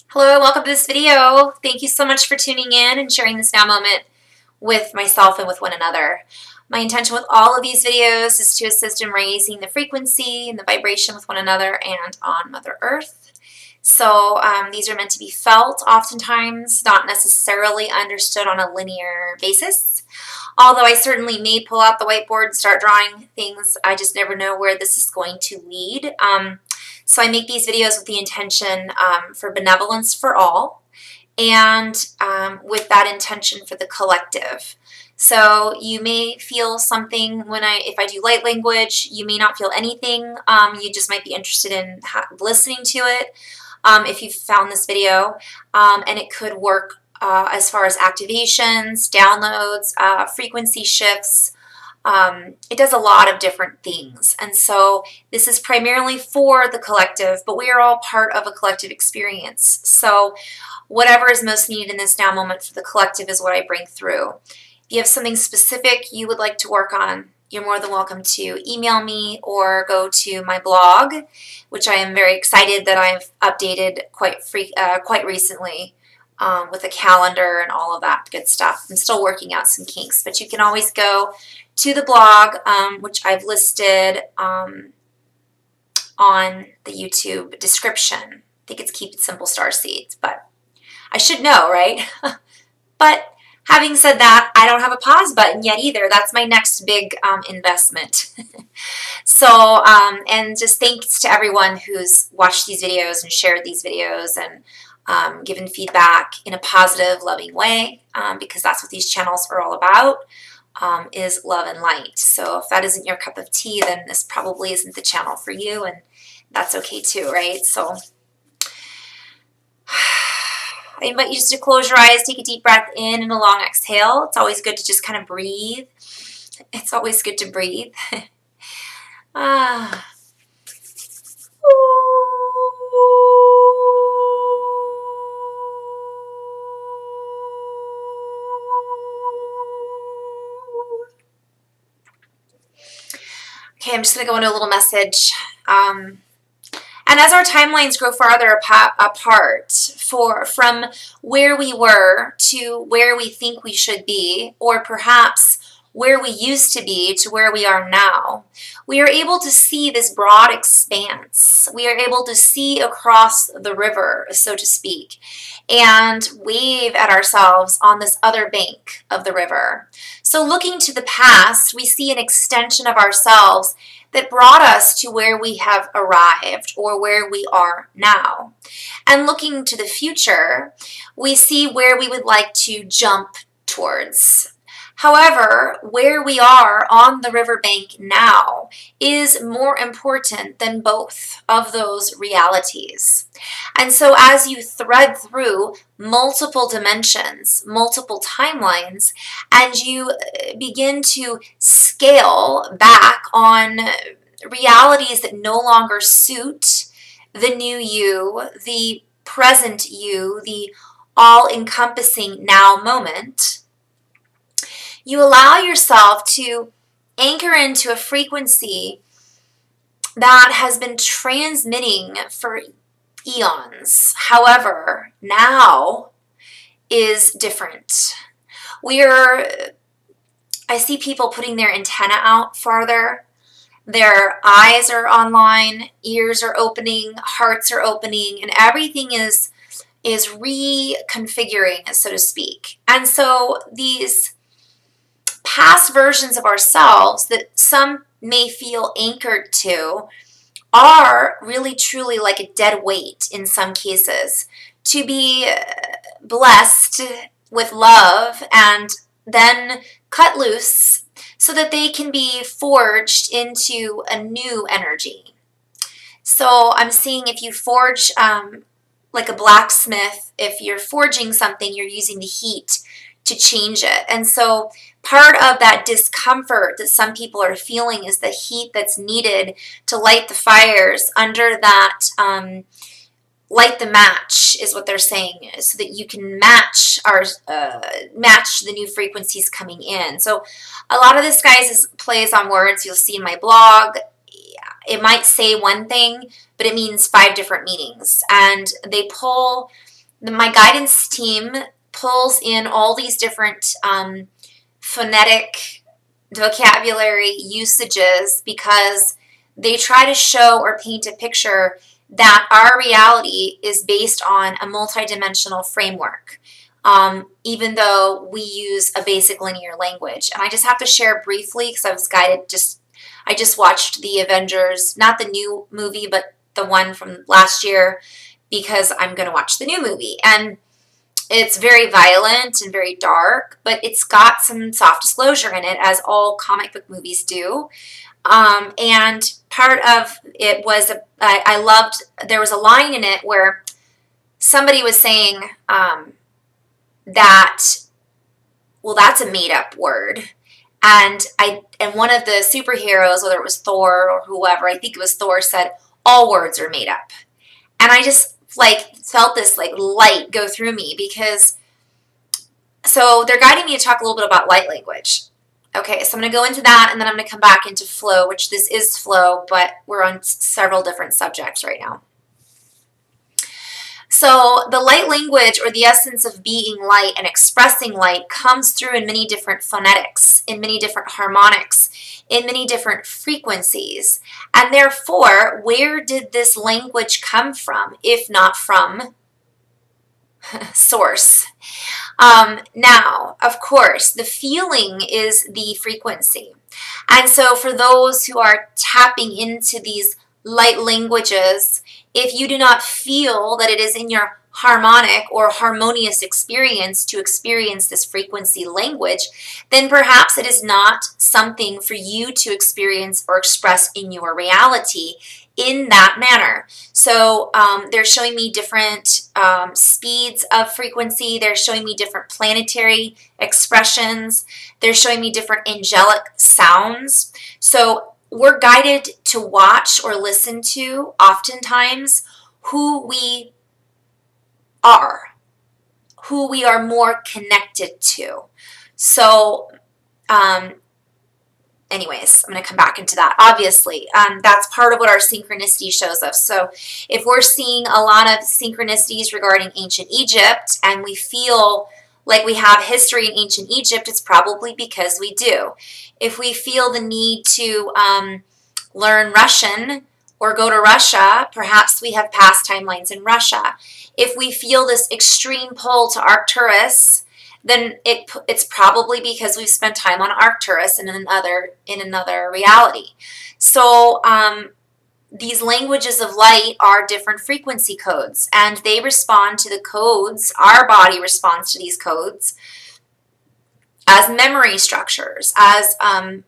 Hello, welcome to this video. Thank you so much for tuning in and sharing this now moment with myself and with one another. My intention with all of these videos is to assist in raising the frequency and the vibration with one another and on Mother Earth. So these are meant to be felt oftentimes, not necessarily understood on a linear basis. Although I certainly may pull out the whiteboard and start drawing things, I just never know where this is going to lead. So I make these videos with the intention for benevolence for all and with that intention for the collective. So you may feel something if I do light language, you may not feel anything. You just might be interested in listening to it if you've found this video. And it could work as far as activations, downloads, frequency shifts. It does a lot of different things. And so this is primarily for the collective, but we are all part of a collective experience. So whatever is most needed in this now moment for the collective is what I bring through. If you have something specific you would like to work on, you're more than welcome to email me or go to my blog, which I am very excited that I've updated quite recently. With a calendar and all of that good stuff. I'm still working out some kinks, but you can always go to the blog, which I've listed on the YouTube description. I think it's Keep It Simple Starseeds, but I should know, right? But having said that, I don't have a pause button yet either. That's my next big investment. So, and just thanks to everyone who's watched these videos and shared these videos and given feedback in a positive, loving way, because that's what these channels are all about, is love and light. So if that isn't your cup of tea, then this probably isn't the channel for you, and that's okay too, right? So I invite you just to close your eyes, take a deep breath in and a long exhale. It's always good to just kind of breathe. It's always good to breathe. Ah. Okay, I'm just going to go into a little message. And as our timelines grow farther apart from where we were to where we think we should be, or perhaps where we used to be to where we are now, we are able to see this broad expanse. We are able to see across the river, so to speak, and wave at ourselves on this other bank of the river. So looking to the past, we see an extension of ourselves that brought us to where we have arrived or where we are now. And looking to the future, we see where we would like to jump towards. However, where we are on the riverbank now is more important than both of those realities. And so as you thread through multiple dimensions, multiple timelines, and you begin to scale back on realities that no longer suit the new you, the present you, the all-encompassing now moment, you allow yourself to anchor into a frequency that has been transmitting for eons. However, now is different. I see people putting their antenna out farther. Their eyes are online, ears are opening, hearts are opening, and everything is reconfiguring, so to speak. And so these past versions of ourselves that some may feel anchored to are really truly like a dead weight in some cases, to be blessed with love and then cut loose so that they can be forged into a new energy. So I'm seeing if you forge like a blacksmith, if you're forging something, you're using the heat to change it. And so part of that discomfort that some people are feeling is the heat that's needed to light the fires under that, light the match is what they're saying, so that you can match the new frequencies coming in. So a lot of this, guys, is plays on words. You'll see in my blog. It might say one thing, but it means 5 different meanings. And they pull my guidance team pulls in all these different phonetic vocabulary usages because they try to show or paint a picture that our reality is based on a multidimensional framework, even though we use a basic linear language. And I just have to share briefly because I was guided I just watched the Avengers, not the new movie, but the one from last year, because I'm going to watch the new movie. And it's very violent and very dark, but it's got some soft disclosure in it, as all comic book movies do. And part of it was, I loved, there was a line in it where somebody was saying that, well, that's a made-up word. And one of the superheroes, whether it was Thor or whoever, I think it was Thor, said, all words are made up. And I just felt this light go through me, because so they're guiding me to talk a little bit about light language. Okay, so I'm going to go into that, and then I'm going to come back into flow, which this is flow, but we're on several different subjects right now. So the light language, or the essence of being light and expressing light, comes through in many different phonetics, in many different harmonics, in many different frequencies. And therefore, where did this language come from, if not from source? Now, of course, the feeling is the frequency. And so for those who are tapping into these light languages, if you do not feel that it is in your harmonic or harmonious experience to experience this frequency language, then perhaps it is not something for you to experience or express in your reality in that manner. So they're showing me different speeds of frequency. They're showing me different planetary expressions. They're showing me different angelic sounds. So we're guided to watch or listen to, oftentimes, who we are more connected to. So anyways, I'm going to come back into that. Obviously, that's part of what our synchronicity shows us. So if we're seeing a lot of synchronicities regarding ancient Egypt, and we feel like we have history in ancient Egypt, it's probably because we do. If we feel the need to learn Russian or go to Russia, perhaps we have past timelines in Russia. If we feel this extreme pull to Arcturus, then it's probably because we've spent time on Arcturus in another reality. So these languages of light are different frequency codes, and they respond to the codes. Our body responds to these codes as memory structures, as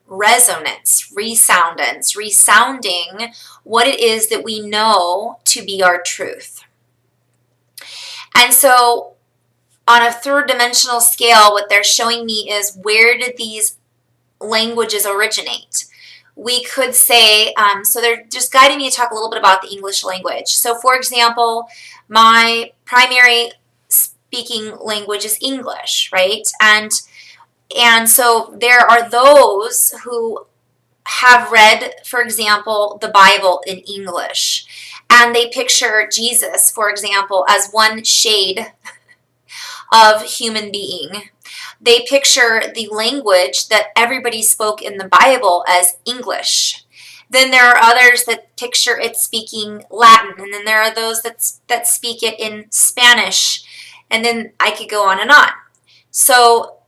resonance, resoundance, resounding what it is that we know to be our truth. And so on a third dimensional scale, what they're showing me is, where did these languages originate? We could say, so they're just guiding me to talk a little bit about the English language. So for example, my primary speaking language is English, right? And so there are those who have read, for example, the Bible in English, and they picture Jesus, for example, as one shade of human being. They picture the language that everybody spoke in the Bible as English. Then there are others that picture it speaking Latin, and then there are those that speak it in Spanish, and then I could go on and on. So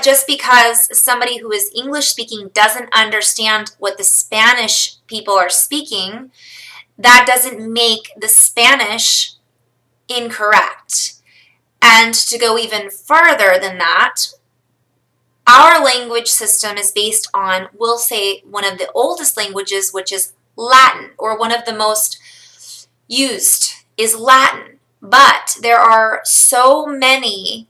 just because somebody who is English speaking doesn't understand what the Spanish people are speaking, that doesn't make the Spanish incorrect. And to go even further than that, our language system is based on, we'll say, one of the oldest languages, which is Latin, or one of the most used is Latin. But there are so many,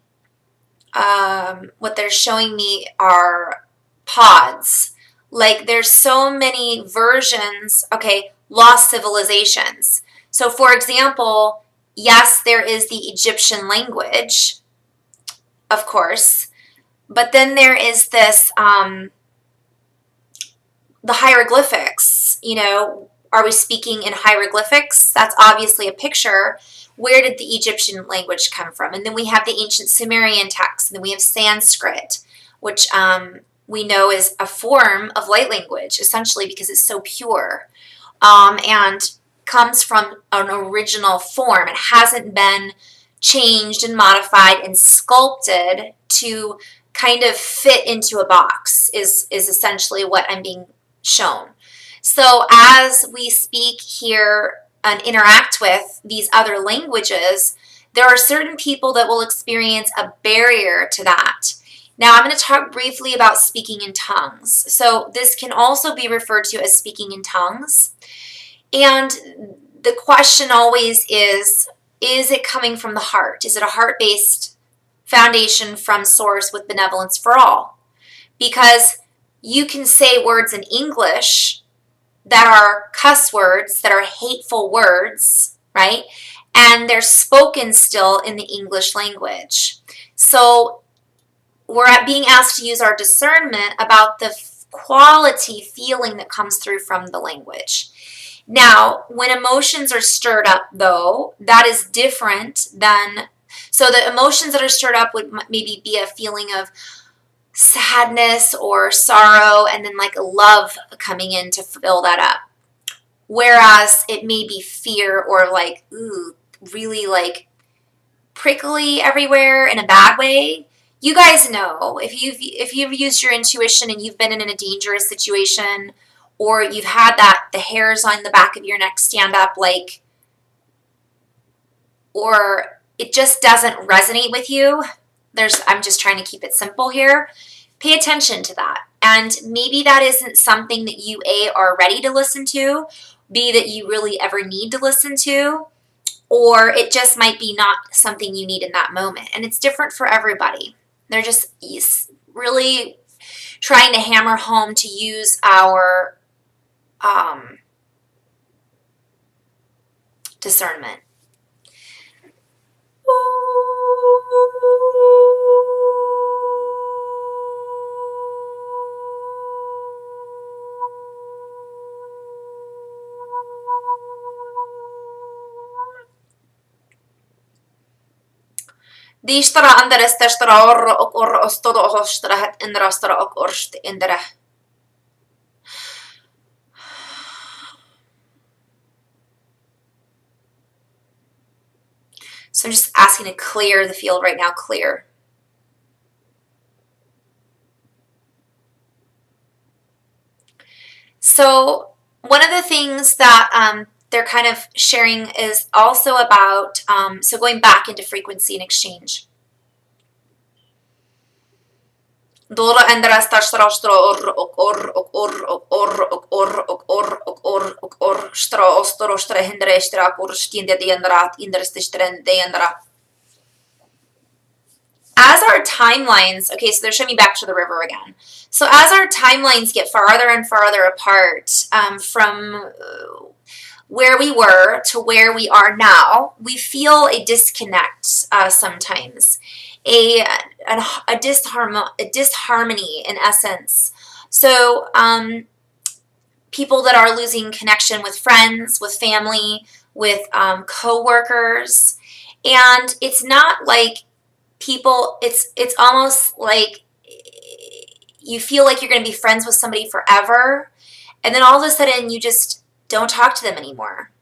what they're showing me are pods. Like, there's so many versions, okay, lost civilizations. So for example, yes, there is the Egyptian language, of course, but then there is this, the hieroglyphics, Are we speaking in hieroglyphics? That's obviously a picture. Where did the Egyptian language come from? And then we have the ancient Sumerian texts, and then we have Sanskrit, which we know is a form of light language, essentially, because it's so pure, and comes from an original form. It hasn't been changed and modified and sculpted to kind of fit into a box, is essentially what I'm being shown. So as we speak here and interact with these other languages, there are certain people that will experience a barrier to that. Now I'm going to talk briefly about speaking in tongues. So this can also be referred to as speaking in tongues. And the question always is it coming from the heart? Is it a heart-based foundation from source with benevolence for all? Because you can say words in English that are cuss words, that are hateful words, right? And they're spoken still in the English language. So we're being asked to use our discernment about the quality feeling that comes through from the language. Now, when emotions are stirred up, though, that is different than, so the emotions that are stirred up would maybe be a feeling of sadness or sorrow, and then like a love coming in to fill that up. Whereas it may be fear or like, ooh, really like prickly everywhere in a bad way. You guys know if you've used your intuition and you've been in a dangerous situation, or you've had the hairs on the back of your neck stand up, like, or it just doesn't resonate with you. I'm just trying to keep it simple here. Pay attention to that. And maybe that isn't something that you are ready to listen to, B, that you really ever need to listen to, or it just might be not something you need in that moment. And it's different for everybody. They're just really trying to hammer home to use our discernment. Distara anderes testara orro ok orro ostodo hostara het indra stara ok orst indra. So I'm just asking to clear the field right now, clear. So one of the things that they're kind of sharing is also about, so going back into frequency and exchange. Dora endra stastra ostro or stra ostro stra hindra stra kurstinde diendra indrestistren diendra. As our timelines, okay, so they're showing me back to the river again. So as our timelines get farther and farther apart from where we were to where we are now, we feel a disconnect sometimes, a disharmony in essence. So people that are losing connection with friends, with family, with co-workers, and it's not like people, it's almost like you feel like you're going to be friends with somebody forever, and then all of a sudden you just don't talk to them anymore.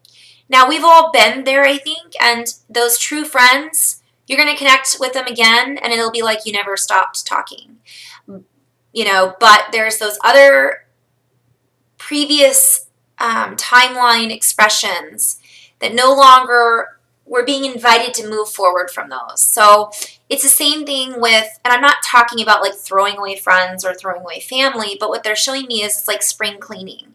Now, we've all been there, I think, and those true friends, you're going to connect with them again, and it'll be like you never stopped talking. You know, but there's those other previous timeline expressions that no longer, we're being invited to move forward from those. So it's the same thing with, and I'm not talking about like throwing away friends or throwing away family, but what they're showing me is it's like spring cleaning.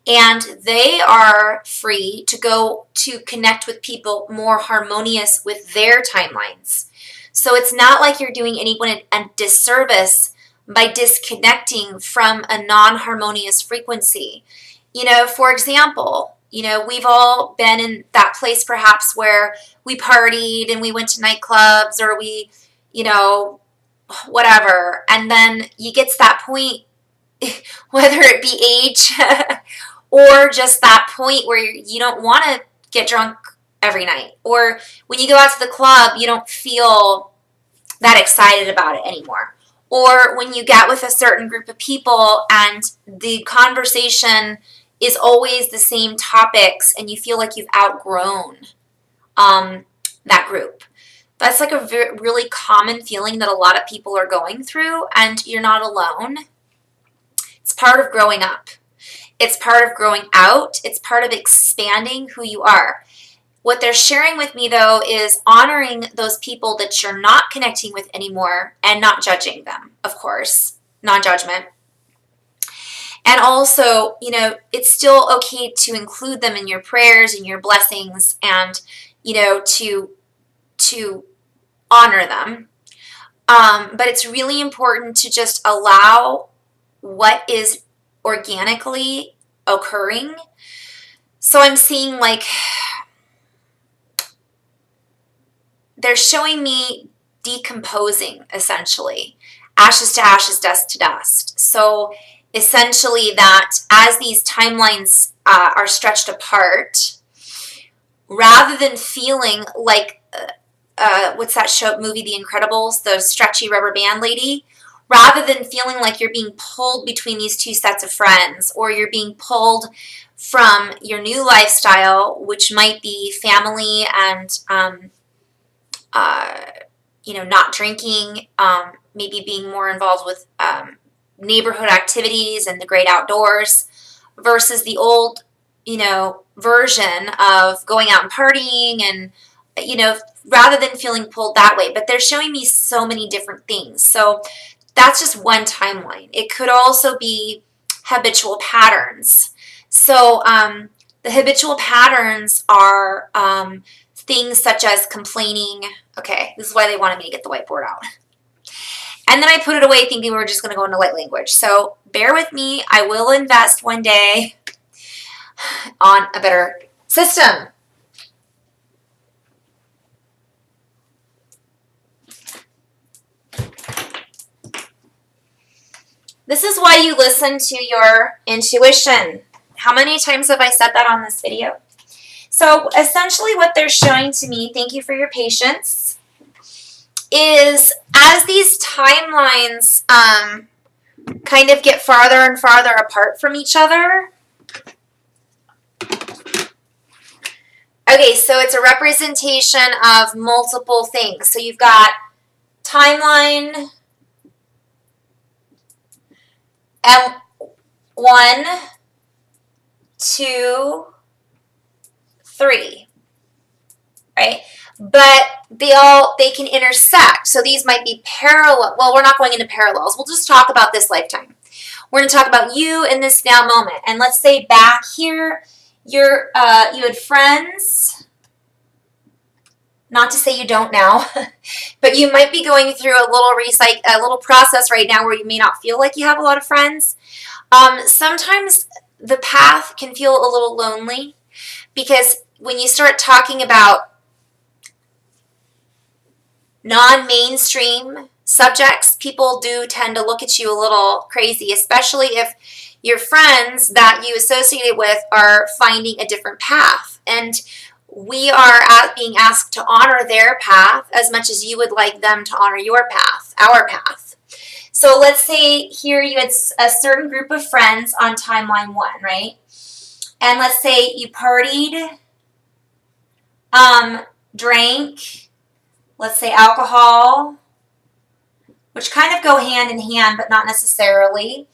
And they are free to go to connect with people more harmonious with their timelines. So it's not like you're doing anyone a disservice by disconnecting from a non-harmonious frequency. You know, for example, you know, we've all been in that place perhaps where we partied and we went to nightclubs or we, you know, whatever. And then you get to that point, whether it be age or just that point where you don't want to get drunk every night, or when you go out to the club, you don't feel that excited about it anymore, or when you get with a certain group of people and the conversation is always the same topics and you feel like you've outgrown that group. That's like a really common feeling that a lot of people are going through, and you're not alone. It's part of growing up. It's part of growing out. It's part of expanding who you are. What they're sharing with me, though, is honoring those people that you're not connecting with anymore and not judging them, of course, non-judgment. And also, you know, it's still okay to include them in your prayers and your blessings, and, you know, to honor them. But it's really important to just allow what is organically occurring. So I'm seeing, like, they're showing me decomposing, essentially. Ashes to ashes, dust to dust. So essentially that as these timelines are stretched apart, rather than feeling like, what's that movie, The Incredibles, the stretchy rubber band lady, rather than feeling like you're being pulled between these two sets of friends, or you're being pulled from your new lifestyle, which might be family and, you know, not drinking, maybe being more involved with neighborhood activities and the great outdoors, versus the old, you know, version of going out and partying, and, you know, rather than feeling pulled that way. But they're showing me so many different things. So that's just one timeline. It could also be habitual patterns. So the habitual patterns are things such as complaining. Okay, this is why they wanted me to get the whiteboard out. And then I put it away thinking we were just going to go into light language. So bear with me. I will invest one day on a better system. This is why you listen to your intuition. How many times have I said that on this video? So essentially what they're showing to me, thank you for your patience, is as these timelines kind of get farther and farther apart from each other. Okay, so it's a representation of multiple things. So you've got timeline and 1, 2, 3, right? But they can intersect. So these might be parallel. Well, we're not going into parallels. We'll just talk about this lifetime. We're going to talk about you in this now moment. And let's say back here, you had friends. Not to say you don't now, but you might be going through a little process right now where you may not feel like you have a lot of friends. Sometimes the path can feel a little lonely, because when you start talking about non-mainstream subjects, people do tend to look at you a little crazy, especially if your friends that you associate with are finding a different path. And we are being asked to honor their path as much as you would like them to honor your path, our path. So let's say here you had a certain group of friends on timeline 1, right? And let's say you partied, drank, let's say alcohol, which kind of go hand in hand, but not necessarily.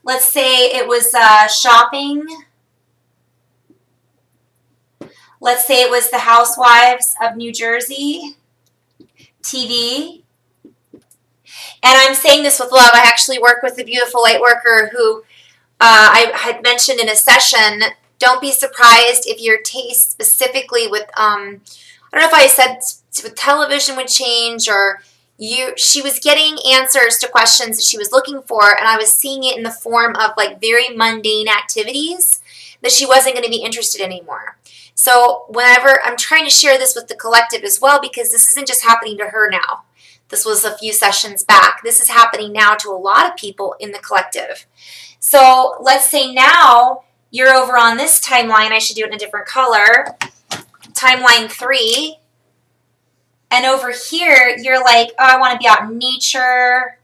Let's say it was shopping. Let's say it was the Housewives of New Jersey, TV. And I'm saying this with love. I actually work with a beautiful light worker who I had mentioned in a session. Don't be surprised if your taste specifically with, I don't know if I said with television would change, or she was getting answers to questions that she was looking for, and I was seeing it in the form of like very mundane activities that she wasn't going to be interested in anymore. So whenever I'm trying to share this with the collective as well, because this isn't just happening to her now. This was a few sessions back. This is happening now to a lot of people in the collective. So let's say now You're over on this timeline. I should do it in a different color. Timeline 3. And over here, you're like, oh, I want to be out in nature,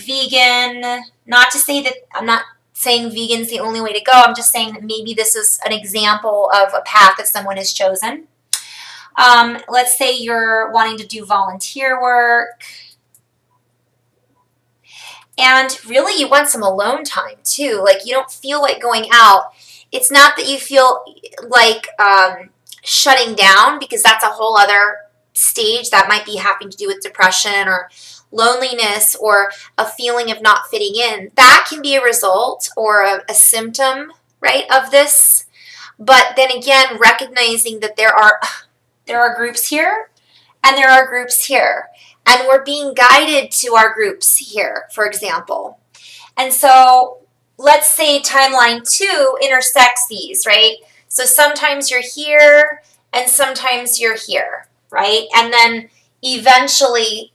vegan. Not to say that, I'm not saying vegan's the only way to go. I'm just saying that maybe this is an example of a path that someone has chosen. Let's say you're wanting to do volunteer work. And really, you want some alone time, too. Like, you don't feel like going out. It's not that you feel like shutting down, because that's a whole other stage that might be having to do with depression or loneliness or a feeling of not fitting in. That can be a result or a symptom, right, of this. But then again, recognizing that there are groups here and there are groups here. And we're being guided to our groups here, for example. And so let's say timeline 2 intersects these, right? So sometimes you're here and sometimes you're here, right? And then eventually,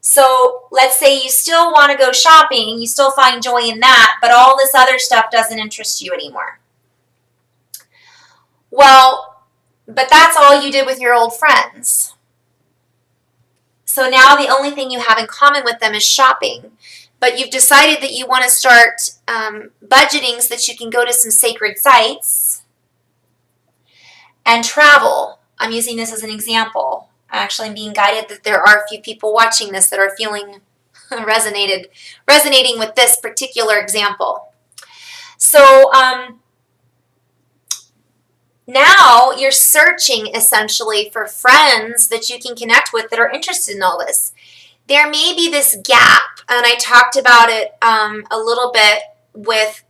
so let's say you still want to go shopping, you still find joy in that, but all this other stuff doesn't interest you anymore. Well, but that's all you did with your old friends. So now the only thing you have in common with them is shopping. But you've decided that you want to start budgeting so that you can go to some sacred sites and travel. I'm using this as an example. Actually, I'm being guided that there are a few people watching this that are feeling resonating with this particular example. So now you're searching essentially for friends that you can connect with that are interested in all this. There may be this gap, and I talked about it a little bit with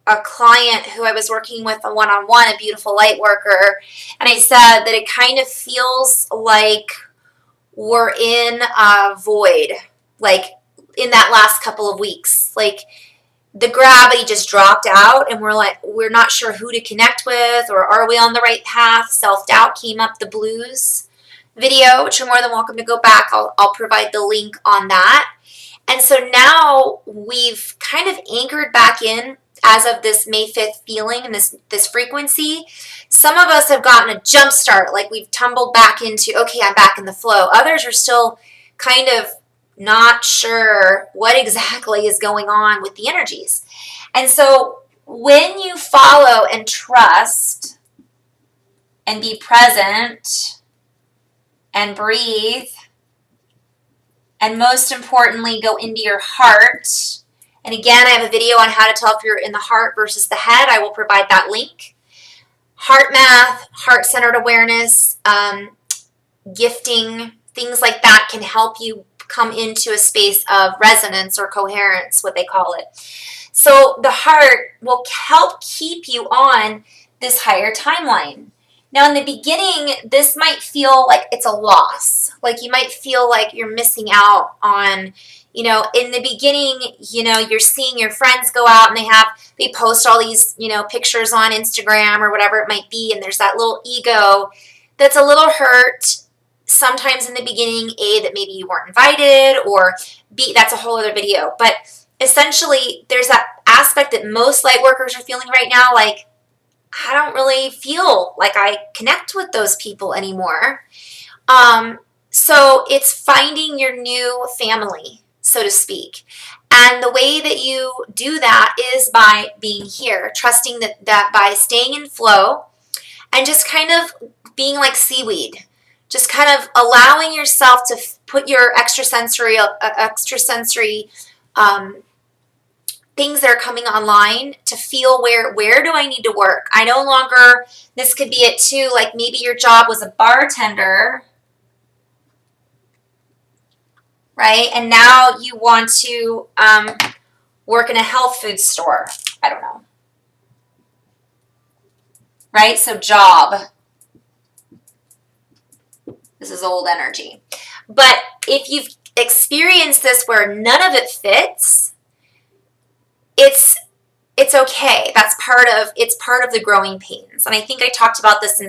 a client who I was working with a one-on-one, a beautiful light worker, and I said that it kind of feels like we're in a void, like in that last couple of weeks. Like the gravity just dropped out, and we're not sure who to connect with, or are we on the right path? Self-doubt came up, the blues video, which you're more than welcome to go back. I'll provide the link on that. And so now we've kind of anchored back in as of this May 5th feeling and this frequency. Some of us have gotten a jump start, like we've tumbled back into, okay, I'm back in the flow. Others are still kind of not sure what exactly is going on with the energies. And so when you follow and trust and be present and breathe, and most importantly, go into your heart. And again, I have a video on how to tell if you're in the heart versus the head. I will provide that link. Heart math, heart-centered awareness, gifting, things like that can help you come into a space of resonance or coherence, what they call it. So the heart will help keep you on this higher timeline. Now, in the beginning, this might feel like it's a loss. Like you might feel like you're missing out on, in the beginning, you're seeing your friends go out and they post all these, pictures on Instagram or whatever it might be. And there's that little ego that's a little hurt. Sometimes in the beginning, A, that maybe you weren't invited, or B, that's a whole other video. But essentially, there's that aspect that most light workers are feeling right now, like, I don't really feel like I connect with those people anymore. So it's finding your new family, so to speak. And the way that you do that is by being here, trusting that by staying in flow and just kind of being like seaweed, just kind of allowing yourself to put your extrasensory things that are coming online to feel where do I need to work. I no longer, this could be it too, like maybe your job was a bartender, right? And now you want to work in a health food store. I don't know. Right? So job. This is old energy. But if you've experienced this where none of it fits, it's okay. It's part of the growing pains. And I think I talked about this in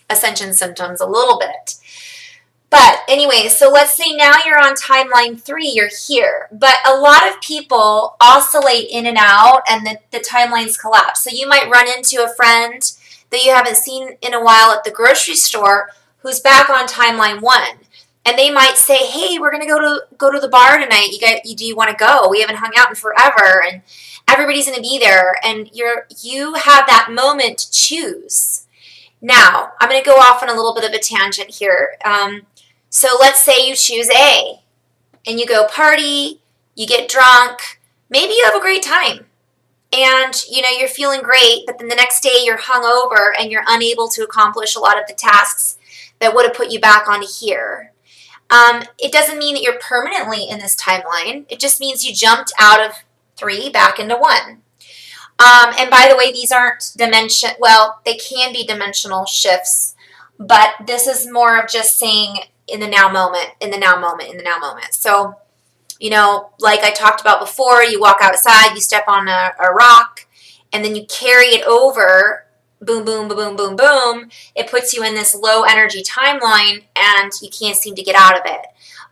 ascension symptoms a little bit. But anyway, so let's say now you're on timeline 3, you're here. But a lot of people oscillate in and out and the timelines collapse. So you might run into a friend that you haven't seen in a while at the grocery store who's back on timeline 1. And they might say, "Hey, we're going to go to the bar tonight. Do you want to go? We haven't hung out in forever." And everybody's going to be there, and you have that moment to choose. Now, I'm going to go off on a little bit of a tangent here. So let's say you choose A, and you go party, you get drunk, maybe you have a great time, and you're feeling great, but then the next day you're hungover and you're unable to accomplish a lot of the tasks that would have put you back onto here. It doesn't mean that you're permanently in this timeline. It just means you jumped out of 3 back into 1. And by the way, these aren't they can be dimensional shifts, but this is more of just saying in the now moment, in the now moment, in the now moment. So, like I talked about before, you walk outside, you step on a rock, and then you carry it over, boom, boom, boom, boom, boom. It puts you in this low energy timeline, and you can't seem to get out of it.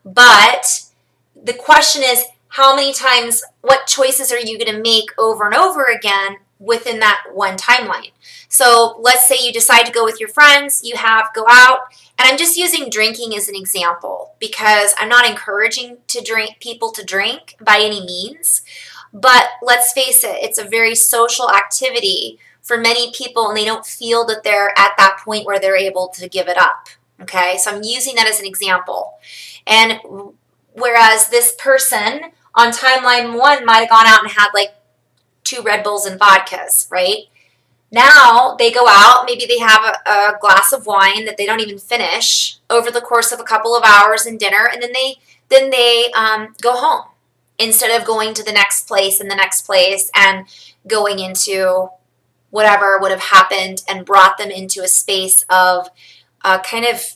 But the question is, how many times, what choices are you going to make over and over again within that one timeline? So let's say you decide to go with your friends, go out, and I'm just using drinking as an example because I'm not encouraging people to drink by any means. But let's face it, it's a very social activity for many people, and they don't feel that they're at that point where they're able to give it up. Okay, so I'm using that as an example. And whereas this person on timeline 1 might have gone out and had like 2 Red Bulls and vodkas, right? Now they go out, maybe they have a glass of wine that they don't even finish over the course of a couple of hours and dinner, and then they go home instead of going to the next place and the next place and going into whatever would have happened and brought them into a space of kind of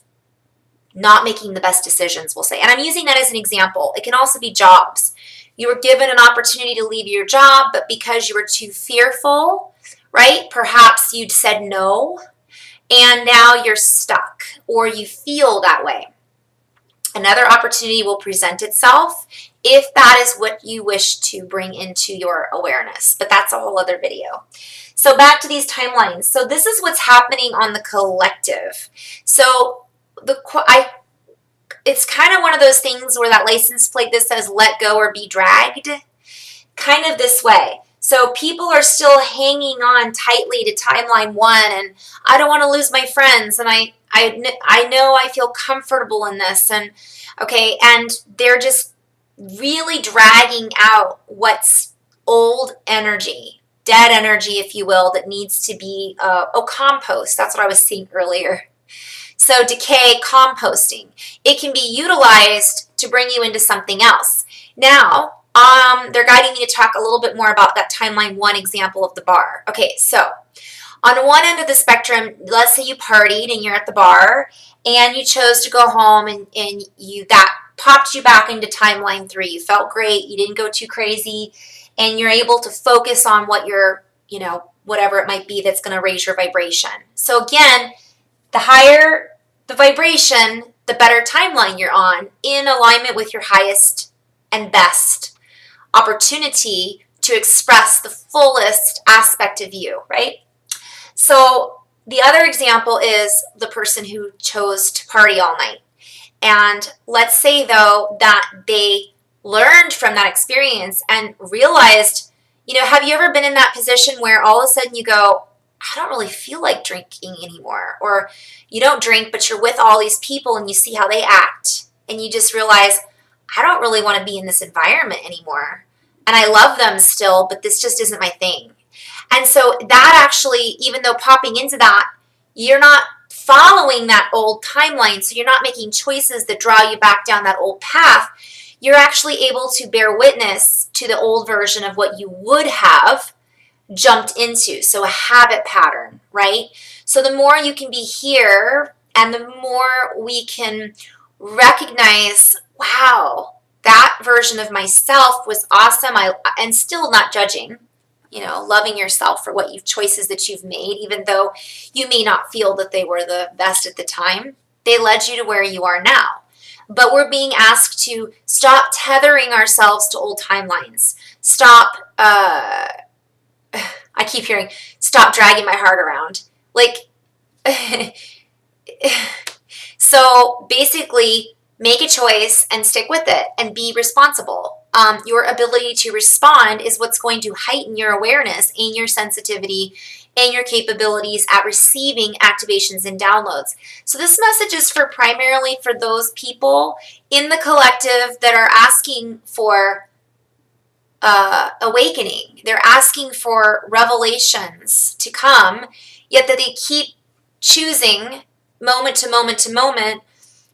not making the best decisions, we'll say. And I'm using that as an example. It can also be jobs. You were given an opportunity to leave your job, but because you were too fearful, right? Perhaps you'd said no, and now you're stuck, or you feel that way. Another opportunity will present itself if that is what you wish to bring into your awareness, but that's a whole other video. So back to these timelines. So this is what's happening on the collective. So it's kind of one of those things where that license plate that says let go or be dragged, kind of this way. So people are still hanging on tightly to timeline 1, and I don't want to lose my friends, and I know I feel comfortable in this, and they're just really dragging out what's old energy, dead energy, if you will, that needs to be compost. That's what I was seeing earlier. So decay, composting. It can be utilized to bring you into something else. Now, they're guiding me to talk a little bit more about that timeline 1 example of the bar. Okay, so on one end of the spectrum, let's say you partied and you're at the bar and you chose to go home and that popped you back into timeline 3. You felt great, you didn't go too crazy, and you're able to focus on what you're, whatever it might be that's going to raise your vibration. So again, the higher the vibration, the better timeline you're on, in alignment with your highest and best opportunity to express the fullest aspect of you, right? So the other example is the person who chose to party all night. And let's say, though, that they learned from that experience and realized, have you ever been in that position where all of a sudden you go, I don't really feel like drinking anymore? Or you don't drink, but you're with all these people and you see how they act. And you just realize, I don't really want to be in this environment anymore. And I love them still, but this just isn't my thing. And so that actually, even though popping into that, you're not following that old timeline. So you're not making choices that draw you back down that old path. You're actually able to bear witness to the old version of what you would have jumped into. So a habit pattern, right? So the more you can be here and the more we can recognize, wow, that version of myself was awesome. And still not judging, loving yourself for choices that you've made, even though you may not feel that they were the best at the time. They led you to where you are now. But we're being asked to stop tethering ourselves to old timelines. Stop, I keep hearing, stop dragging my heart around. Like, so basically, make a choice and stick with it and be responsible. Your ability to respond is what's going to heighten your awareness and your sensitivity and your capabilities at receiving activations and downloads. So this message is for primarily for those people in the collective that are asking for awakening. They're asking for revelations to come, yet that they keep choosing moment to moment to moment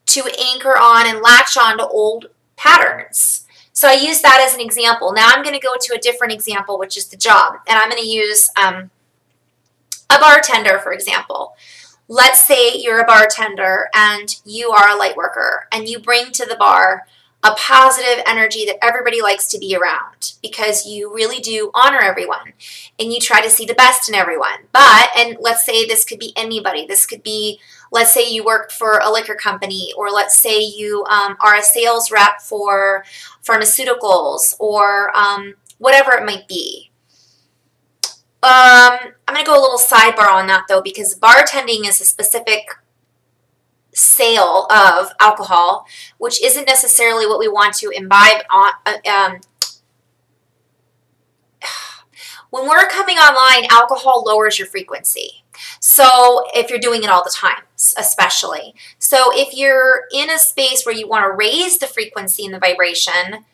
to anchor on and latch on to old patterns. So I use that as an example. Now I'm going to go to a different example, which is the job. And I'm going to use a bartender, for example. Let's say you're a bartender and you are a light worker and you bring to the bar a positive energy that everybody likes to be around because you really do honor everyone and you try to see the best in everyone. But, and let's say this could be anybody. This could be, let's say you work for a liquor company, or let's say you are a sales rep for pharmaceuticals, or whatever it might be. I'm going to go a little sidebar on that though, because bartending is a specific sale of alcohol, which isn't necessarily what we want to imbibe on. When we're coming online, alcohol lowers your frequency. So if you're doing it all the time, especially. So if you're in a space where you want to raise the frequency and the vibration,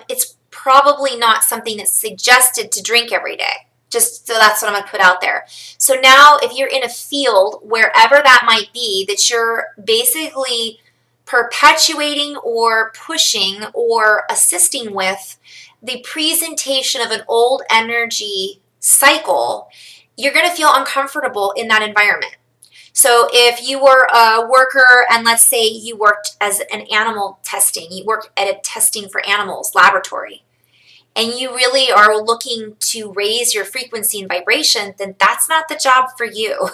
it's probably not something that's suggested to drink every day. Just so that's what I'm going to put out there. So now if you're in a field, wherever that might be, that you're basically perpetuating or pushing or assisting with the presentation of an old energy cycle, you're going to feel uncomfortable in that environment. So if you were a worker and let's say you worked as an animal testing, you work at a testing for animals laboratory, and you really are looking to raise your frequency and vibration, then that's not the job for you,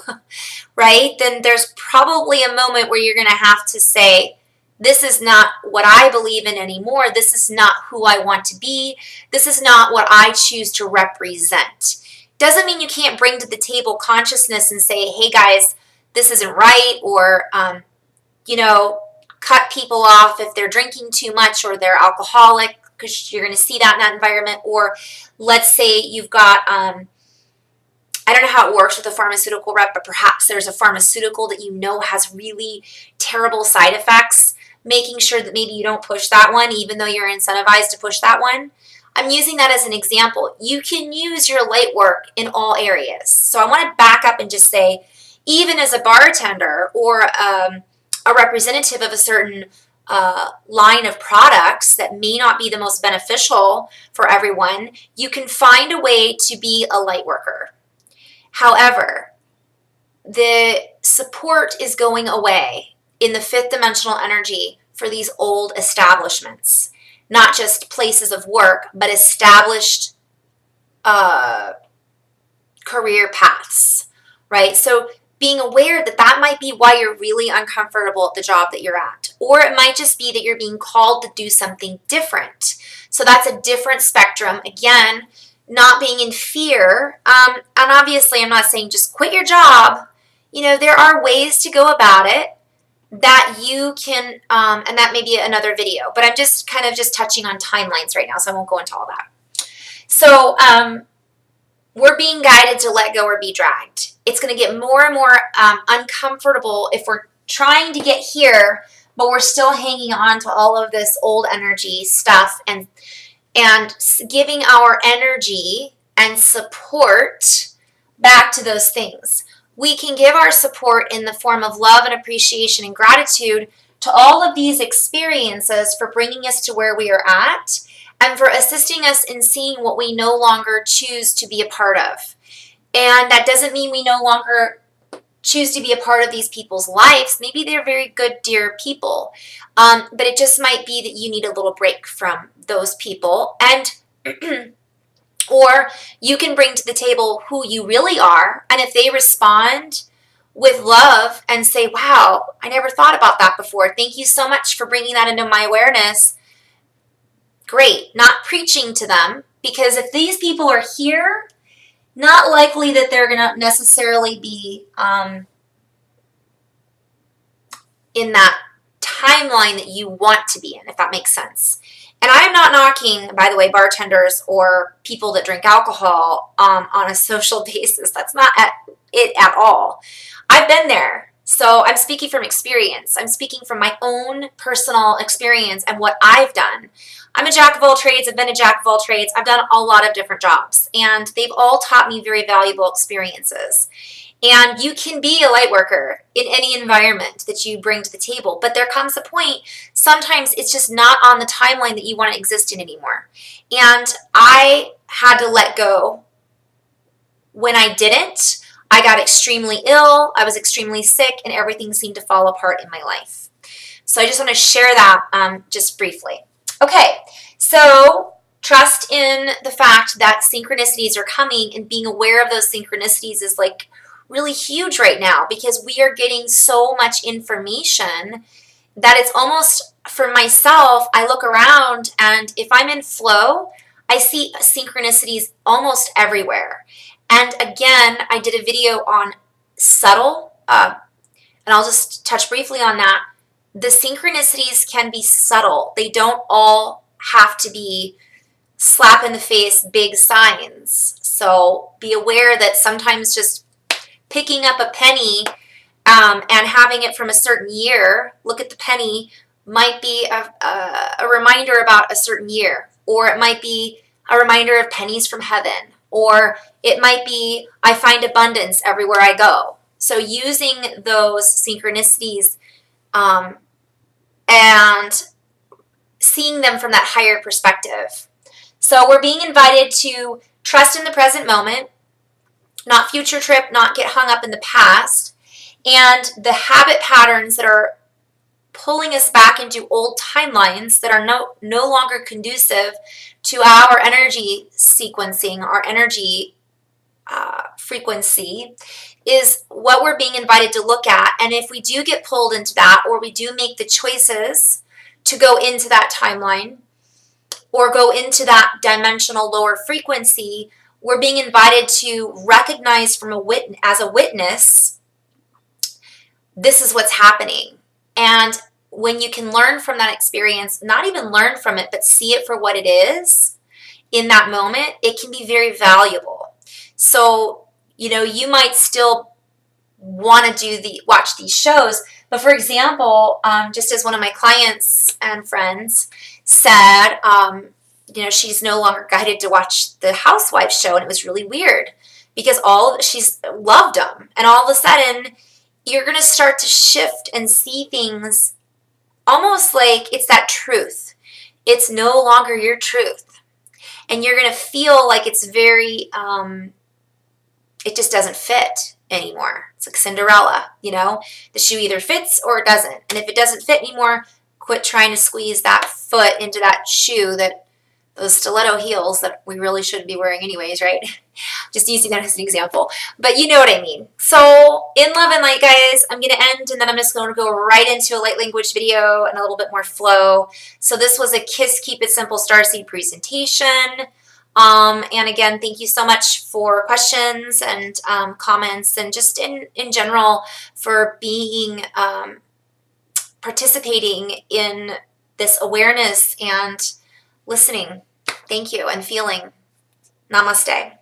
right? Then there's probably a moment where you're going to have to say, this is not what I believe in anymore. This is not who I want to be. This is not what I choose to represent. Doesn't mean you can't bring to the table consciousness and say, hey guys, this isn't right, or, cut people off if they're drinking too much or they're alcoholic, because you're going to see that in that environment. Or let's say you've got, I don't know how it works with a pharmaceutical rep, but perhaps there's a pharmaceutical that you know has really terrible side effects, making sure that maybe you don't push that one, even though you're incentivized to push that one. I'm using that as an example. You can use your light work in all areas. So I want to back up and just say, even as a bartender or a representative of a certain line of products that may not be the most beneficial for everyone, you can find a way to be a light worker. However, the support is going away in the fifth dimensional energy for these old establishments, not just places of work, but established career paths, right? So being aware that that might be why you're really uncomfortable at the job that you're at. Or it might just be that you're being called to do something different. So that's a different spectrum. Again, not being in fear. And obviously, I'm not saying just quit your job. There are ways to go about it that you can, and that may be another video. But I'm just kind of just touching on timelines right now, so I won't go into all that. So, we're being guided to let go or be dragged. It's going to get more and more uncomfortable if we're trying to get here, but we're still hanging on to all of this old energy stuff and giving our energy and support back to those things. We can give our support in the form of love and appreciation and gratitude to all of these experiences for bringing us to where we are at, and for assisting us in seeing what we no longer choose to be a part of. And that doesn't mean we no longer choose to be a part of these people's lives. Maybe they're very good, dear people. But it just might be that you need a little break from those people. And or you can bring to the table who you really are. And if they respond with love and say, wow, I never thought about that before. Thank you so much for bringing that into my awareness. Great. Not preaching to them, because if these people are here, not likely that they're going to necessarily be in that timeline that you want to be in, if that makes sense. And I'm not knocking, by the way, bartenders or people that drink alcohol on a social basis. That's not it at all. I've been there. So I'm speaking from experience. I'm speaking from my own personal experience and what I've done. I'm a jack of all trades. I've been a jack of all trades. I've done a lot of different jobs, and they've all taught me very valuable experiences. And you can be a light worker in any environment that you bring to the table. But there comes a point, sometimes it's just not on the timeline that you want to exist in anymore. And I had to let go. When I didn't, I got extremely ill, I was extremely sick, and everything seemed to fall apart in my life. So I just want to share that just briefly. Okay, so trust in the fact that synchronicities are coming, and being aware of those synchronicities is like really huge right now, because we are getting so much information that it's almost, for myself, I look around, and if I'm in flow, I see synchronicities almost everywhere. And again, I did a video on subtle, and I'll just touch briefly on that. The synchronicities can be subtle. They don't all have to be slap in the face big signs. So be aware that sometimes just picking up a penny and having it from a certain year, look at the penny, might be a reminder about a certain year, or it might be a reminder of pennies from heaven, or it might be I find abundance everywhere I go. So using those synchronicities and seeing them from that higher perspective. So we're being invited to trust in the present moment, not future trip, not get hung up in the past, and the habit patterns that are pulling us back into old timelines that are no longer conducive to our energy sequencing, our energy frequency, is what we're being invited to look at. And if we do get pulled into that, or we do make the choices to go into that timeline or go into that dimensional lower frequency, we're being invited to recognize from as a witness, this is what's happening. And when you can learn from that experience, not even learn from it, but see it for what it is in that moment, it can be very valuable. So, you might still want to watch these shows, but for example, just as one of my clients and friends said, she's no longer guided to watch the Housewives show, and it was really weird because she's loved them, and all of a sudden you're going to start to shift and see things almost like it's that truth. It's no longer your truth. And you're going to feel like it's very, it just doesn't fit anymore. It's like Cinderella, the shoe either fits or it doesn't. And if it doesn't fit anymore, quit trying to squeeze that foot into that shoe, those stiletto heels that we really shouldn't be wearing anyways, right? Just using that as an example. But you know what I mean. So in love and light, guys, I'm going to end, and then I'm just going to go right into a light language video and a little bit more flow. So this was a K.I.S.S Keep It Simple Starseed presentation. And again, thank you so much for questions and comments, and just in general for being participating in this awareness and listening. Thank you, and feeling. Namaste.